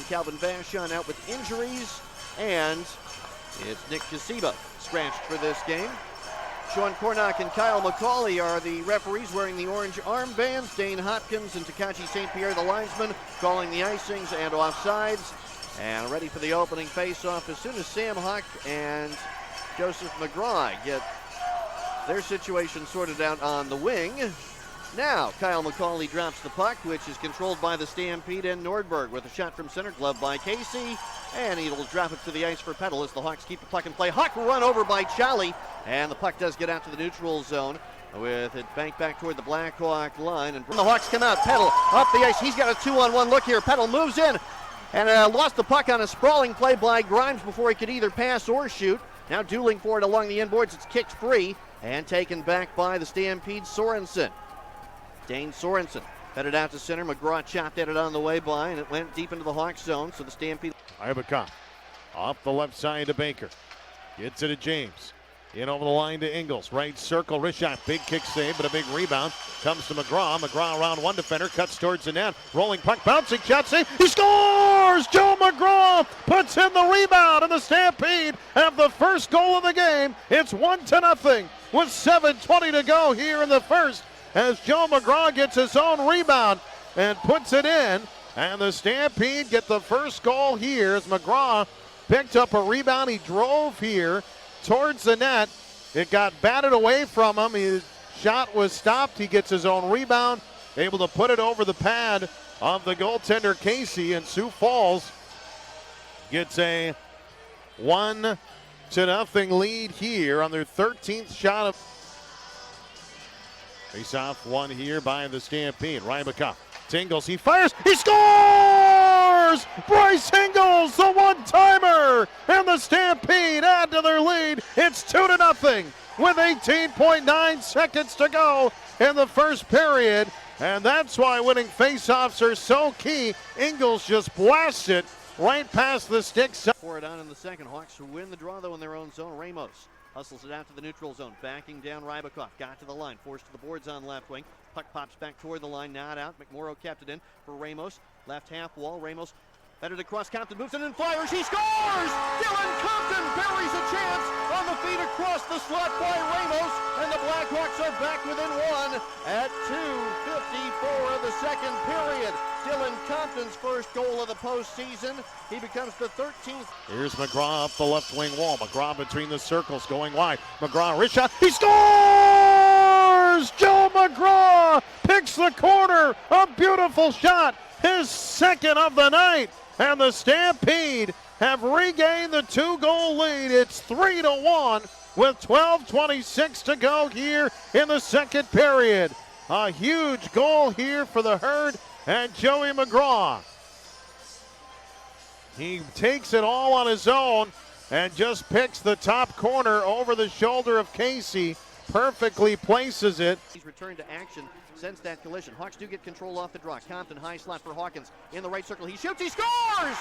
Calvin Vachon out with injuries, and it's Nick Kasiba scratched for this game. Sean Cornock and Kyle McCauley are the referees wearing the orange armbands. Dane Hopkins and Takachi St. Pierre, the linesman, calling the icings and offsides. And ready for the opening face-off as soon as Sam Huck and Joseph McGraw get their situation sorted out on the wing. Now, Kyle McCauley drops the puck, which is controlled by the Stampede and Nordberg with a shot from center, gloved by Casey. And he'll drop it to the ice for Peddle as the Hawks keep the puck in play. Huck run over by Charlie, and the puck does get out to the neutral zone with it banked back toward the Blackhawk line. And the Hawks come out. Peddle up the ice. He's got a 2-on-1 look here. Peddle moves in and lost the puck on a sprawling play by Grimes before he could either pass or shoot. Now dueling for it along the inboards. It's kicked free and taken back by the Stampede Sorensen. Dane Sorensen headed out to center. McGraw chopped at it on the way by, and it went deep into the Hawks zone, so the Stampede. Ibaka off the left side to Baker. Gets it to James. In over the line to Ingles. Right circle, wrist shot. Big kick save, but a big rebound. Comes to McGraw. McGraw around one defender. Cuts towards the net. Rolling puck, bouncing shot save. He scores! Joe McGraw puts in the rebound, and the Stampede have the first goal of the game. It's 1-0 with 7:20 to go here in the first, as Joe McGraw gets his own rebound and puts it in. And the Stampede get the first goal here as McGraw picked up a rebound. He drove here towards the net. It got batted away from him. His shot was stopped. He gets his own rebound, able to put it over the pad of the goaltender Casey, and Sioux Falls gets a 1-0 lead here on their 13th shot of face-off one here by the Stampede. Rybaka Ingles, he fires, he scores! Bryce Ingles, the one-timer, and the Stampede add to their lead. It's 2-0 with 18.9 seconds to go in the first period, and that's why winning face-offs are so key. Ingles just blasts it right past the sticks. Pour it on in the second. Hawks win the draw, though, in their own zone. Ramos hustles it out to the neutral zone, backing down Rybakov. Got to the line, forced to the boards on left wing. Puck pops back toward the line, not out. McMorrow kept it in for Ramos. Left half wall, Ramos headed across. Compton moves in and fires. He scores! Dylan Compton buries a chance on the feed across the slot by Ramos, and the Blackhawks are back within one at 2:54 of the second period. Dylan Compton's first goal of the postseason. He becomes the 13th. Here's McGraw up the left wing wall. McGraw between the circles going wide. McGraw, wrist shot. He scores! Joe McGraw picks the corner. A beautiful shot. His second of the night. And the Stampede have regained the 2-goal lead. It's 3-1 with 12:26 to go here in the second period. A huge goal here for the Herd and Joey McGraw. He takes it all on his own and just picks the top corner over the shoulder of Casey. Perfectly places it. He's returned to action since that collision. Hawks do get control off the draw. Compton, high slot for Hawkins. In the right circle, he shoots, he scores!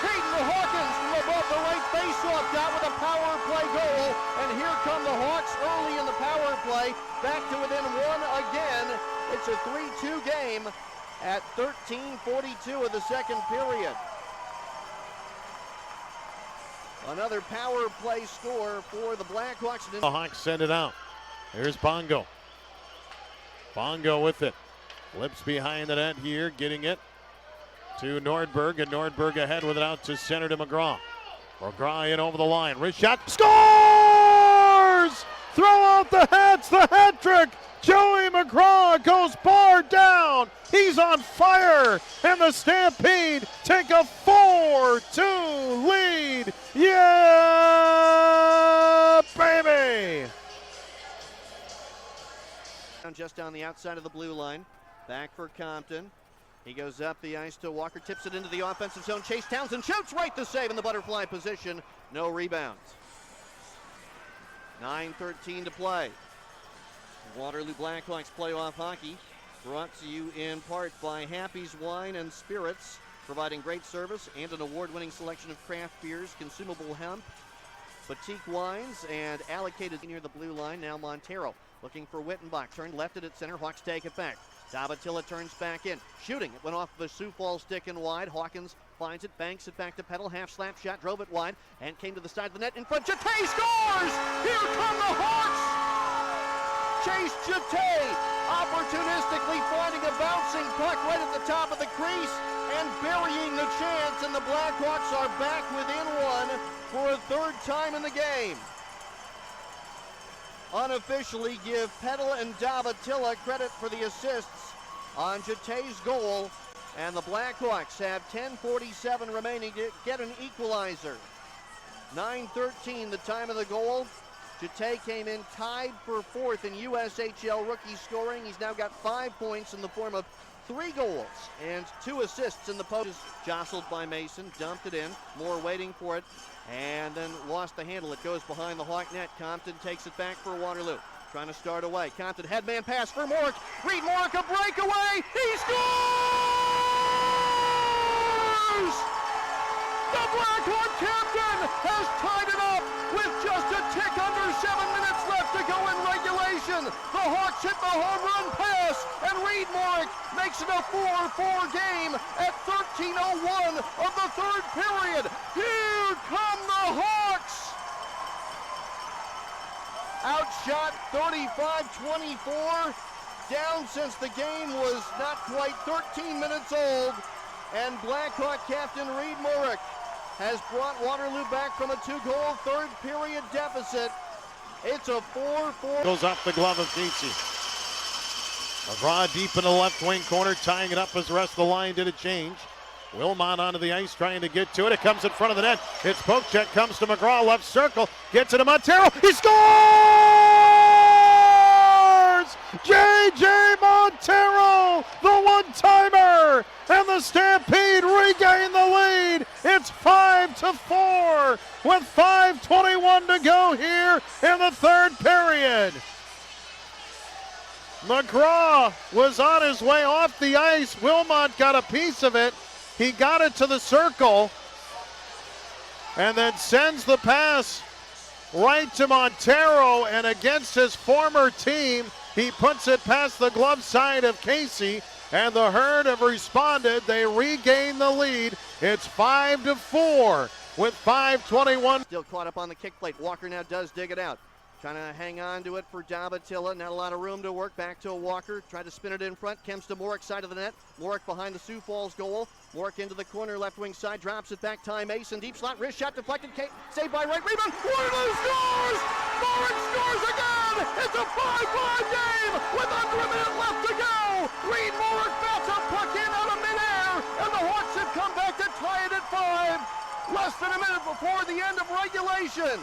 Caden Hawkins from above the right faceoff dot with a power play goal. And here come the Hawks early in the power play. Back to within one again. It's a 3-2 game at 13:42 of the second period. Another power play score for the Blackhawks. The Hawks send it out. Here's Bongo. Bongo with it. Flips behind the net here, getting it to Nordberg, and Nordberg ahead with it out to center to McGraw. McGraw in over the line. Wrist shot. Scores! Throw out the hats, the hat trick. Joey McGraw goes bar down. He's on fire, and the Stampede take a 4-2 lead. Yeah, baby! Just on the outside of the blue line. Back for Compton. He goes up the ice to Walker, tips it into the offensive zone. Chase Townsend shoots right to save in the butterfly position. No rebounds. 9:13 to play. Waterloo Blackhawks playoff hockey brought to you in part by Happy's Wine and Spirits, providing great service and an award-winning selection of craft beers, consumable hemp, boutique wines, and allocated near the blue line. Now Montero looking for Wittenbach. Turned left at center. Hawks take it back. Davatilla turns back in. Shooting. It went off the Sioux Falls stick and wide. Hawkins finds it, banks it back to Petal. Half slap shot, drove it wide, and came to the side of the net in front. Jete scores! Here come the Hawks! Chase Jete opportunistically finding a bouncing puck right at the top of the crease and burying the chance, and the Blackhawks are back within one for a third time in the game. Unofficially give Petal and Davatilla credit for the assists on Jete's goal, and the Blackhawks have 10:47 remaining to get an equalizer. 9:13 the time of the goal. Jete came in tied for fourth in USHL rookie scoring. He's now got 5 points in the form of 3 goals and 2 assists in the post. Jostled by Mason, dumped it in. Moore waiting for it, and then lost the handle. It goes behind the Hawk net. Compton takes it back for Waterloo. Trying to start away. Compton headman pass for Mork. Reed Mork, a breakaway. He scores! The Blackhawk captain has tied it up with just a tick under 7 minutes left to go in regulation. The Hawks hit the home run pass, and Reed Mork makes it a 4-4 game at 13:01 of the third period. Here come the Hawks! Outshot 35-24, down since the game was not quite 13 minutes old, and Blackhawk captain Reed Mork has brought Waterloo back from a 2-goal third period deficit. It's a 4-4. Goes off the glove of Casey. McGraw deep in the left wing corner, tying it up as the rest of the line did a change. Wilmot onto the ice trying to get to it. It comes in front of the net. It's poke check, comes to McGraw, left circle, gets it to Montero. He scores! J.J. Montero, the one-timer, and the Stampede regain the lead. It's 5-4 with 5:21 to go here in the third period. McGraw was on his way off the ice. Wilmot got a piece of it. He got it to the circle and then sends the pass right to Montero, and against his former team, he puts it past the glove side of Casey, and the Herd have responded. They regain the lead. It's 5-4 with 5:21. Still caught up on the kick plate. Walker now does dig it out. Trying to hang on to it for Davatilla. Not a lot of room to work. Back to Walker. Tried to spin it in front. Kemps to Mork, side of the net. Mork behind the Sioux Falls goal. Mork into the corner, left wing side. Drops it back. Ty Mason. Deep slot. Wrist shot deflected. Saved by right. Rebound. Waterloo scores! Mork scores again! It's a 5-5 game with under a minute left to go. Reed Mork bats a puck in out of midair, and the Hawks have come back to tie it at 5. Less than a minute before the end of regulation.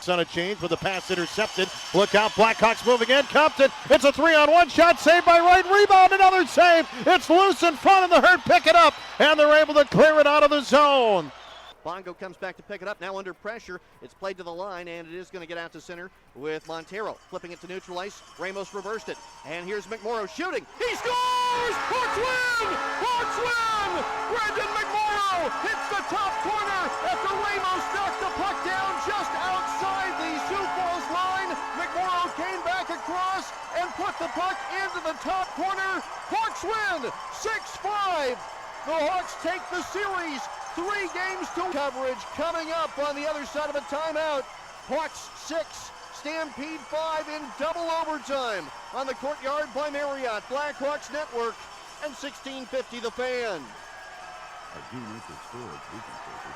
On a change with the pass intercepted. Look out, Blackhawks moving in. Compton, it's a 3-on-1 shot, saved by Wright. Rebound, another save. It's loose in front, and the Herd pick it up, and they're able to clear it out of the zone. Bongo comes back to pick it up, now under pressure. It's played to the line, and it is going to get out to center with Montero. Flipping it to neutral ice. Ramos reversed it. And here's McMorrow shooting. He scores! Hawks win! Hawks win! Brendan McMorrow hits the top corner after Ramos knocked the puck down just outside the Sioux Falls line. McMorrow came back across and put the puck into the top corner. Hawks win! 6-5. The Hawks take the series 3 games to coverage coming up on the other side of a timeout. Hawks 6, Stampede 5 in double overtime on the Courtyard by Marriott, Blackhawks Network, and 1650 The Fan. At Junior Storage Leasing Service,